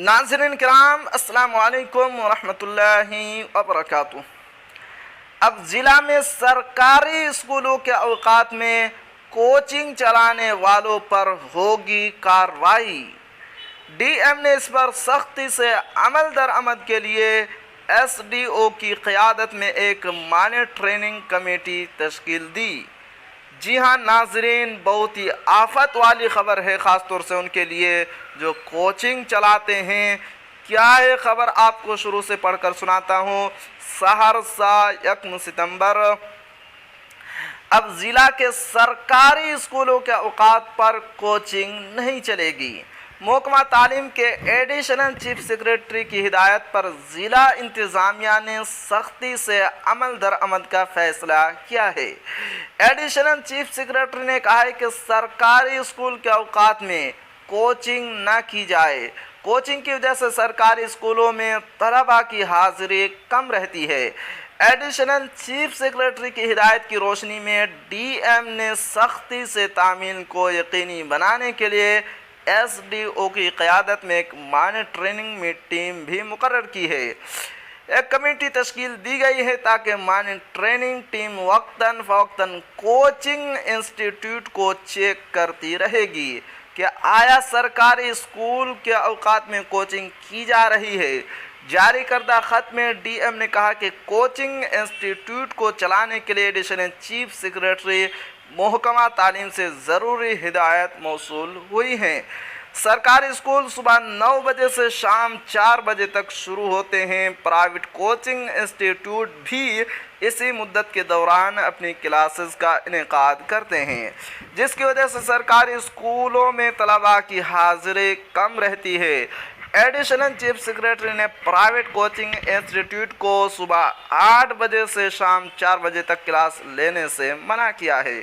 नाज़रीन किराम, अस्सलाम वालेकुम वरहमतुल्लाहि वबरकातुह। अब ज़िला में सरकारी स्कूलों के औकात में कोचिंग चलाने वालों पर होगी कार्रवाई। डीएम ने इस पर सख्ती से अमल दरामद के लिए एसडीओ की क़यादत में एक मॉनिटरिंग कमेटी तश्कील दी। जी हाँ नाजरीन, बहुत ही आफत वाली ख़बर है, ख़ास तौर से उनके लिए जो कोचिंग चलाते हैं। क्या है ख़बर, आपको शुरू से पढ़कर सुनाता हूँ। सहरसा 1 सितंबर। अब ज़िला के सरकारी स्कूलों के औकात पर कोचिंग नहीं चलेगी। महकमा तालीम के एडिशनल चीफ सेक्रेटरी की हिदायत पर ज़िला इंतज़ामिया ने सख्ती से अमल दरामद का फ़ैसला किया है। एडिशनल चीफ सेक्रेटरी ने कहा है कि सरकारी स्कूल के औकात में कोचिंग न की जाए। कोचिंग की वजह से सरकारी स्कूलों में तलबा की हाज़िरी कम रहती है। एडिशनल चीफ सेक्रेटरी की हिदायत की रोशनी में डीएम ने सख्ती से तामील को यकीनी बनाने के लिए एसडीओ की क़यादत में एक मॉनिटरिंग टीम भी मुकर्रर की है। एक कमेटी तश्कील दी गई है ताकि मॉनिटरिंग टीम वक्तन फ़वक्तन कोचिंग इंस्टीट्यूट को चेक करती रहेगी कि आया सरकारी स्कूल के औकात में कोचिंग की जा रही है। जारी करदा ख़त में डीएम ने कहा कि कोचिंग इंस्टीट्यूट को चलाने के लिए एडिशनल चीफ सेक्रेटरी महकमा तालीम से ज़रूरी हिदायत मौसूल हुई हैं। सरकारी स्कूल सुबह 9 बजे से शाम 4 बजे तक शुरू होते हैं। प्राइवेट कोचिंग इंस्टीट्यूट भी इसी मुद्दत के दौरान अपनी क्लासेस का इनेकाद करते हैं, जिसकी वजह से सरकारी स्कूलों में तलबा की हाज़िरी कम रहती है। एडिशनल चीफ सेक्रेटरी ने प्राइवेट कोचिंग इंस्टीट्यूट को सुबह 8 बजे से शाम 4 बजे तक क्लास लेने से मना किया है।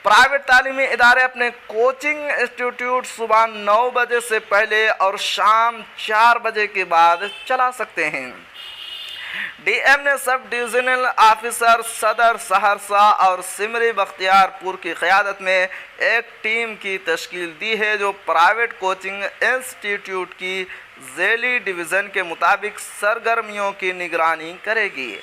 प्राइवेट तालीमी इदारे अपने कोचिंग इंस्टीट्यूट सुबह 9 बजे से पहले और शाम 4 बजे के बाद चला सकते हैं। डीएम ने सब डिविजनल ऑफिसर सदर सहरसा और सिमरी बख्तियारपुर की क़यादत में एक टीम की तश्कील दी है जो प्राइवेट कोचिंग इंस्टीट्यूट की ज़ैली डिवीज़न के मुताबिक सरगर्मियों की निगरानी करेगी।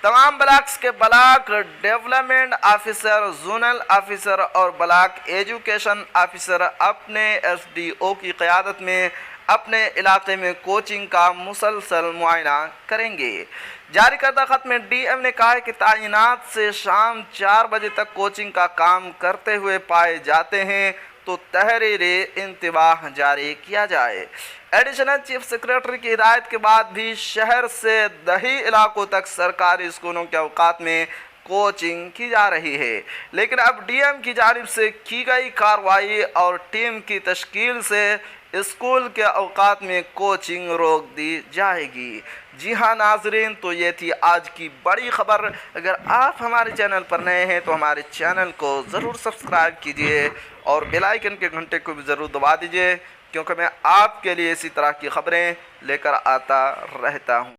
तमाम ब्लॉक्स के block development officer, zonal officer और ब्लॉक एजुकेशन ऑफिसर अपने एसडीओ की क़यादत में अपने इलाके में कोचिंग का मुसलसल मुआयना करेंगे। जारी करदा ख़त में डीएम ने कहा है कि तैनात से शाम 4 बजे तक कोचिंग का काम करते हुए पाए जाते हैं तो तहरीर इंतबाह जारी किया जाए। एडिशनल चीफ सेक्रेटरी की हिदायत के बाद भी शहर से दही इलाकों तक सरकारी स्कूलों के औकात में कोचिंग की जा रही है, लेकिन अब डीएम की जानिब से की गई कार्रवाई और टीम की तश्कील से स्कूल के औकात में कोचिंग रोक दी जाएगी। जी हाँ नाजरीन, तो ये थी आज की बड़ी ख़बर। अगर आप हमारे चैनल पर नए हैं तो हमारे चैनल को ज़रूर सब्सक्राइब कीजिए और बेल आइकन के घंटे को भी ज़रूर दबा दीजिए, क्योंकि मैं आपके लिए इसी तरह की ख़बरें लेकर आता रहता हूँ।